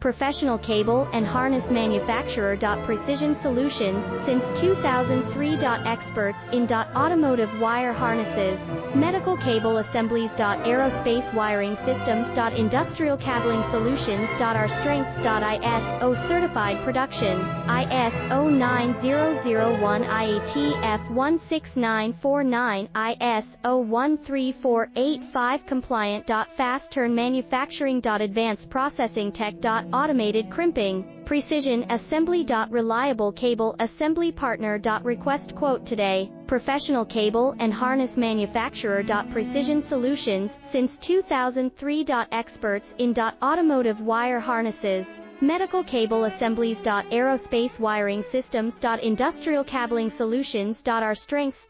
professional cable and harness manufacturer. Precision Solutions, since 2003. Experts in automotive wire harnesses, medical cable assemblies. Aerospace wiring systems. Industrial cabling solutions. Our strengths. ISO certified production, ISO 9001 IATF 16949, ISO 13485 compliant. Fast turn manufacturing. Advanced processing tech. Automated crimping, precision assembly. Reliable cable assembly partner. Request quote today. Professional cable and harness manufacturer. Precision Solutions, since 2003. Experts in automotive wire harnesses, medical cable assemblies. Aerospace wiring systems. Industrial cabling solutions. Our strengths.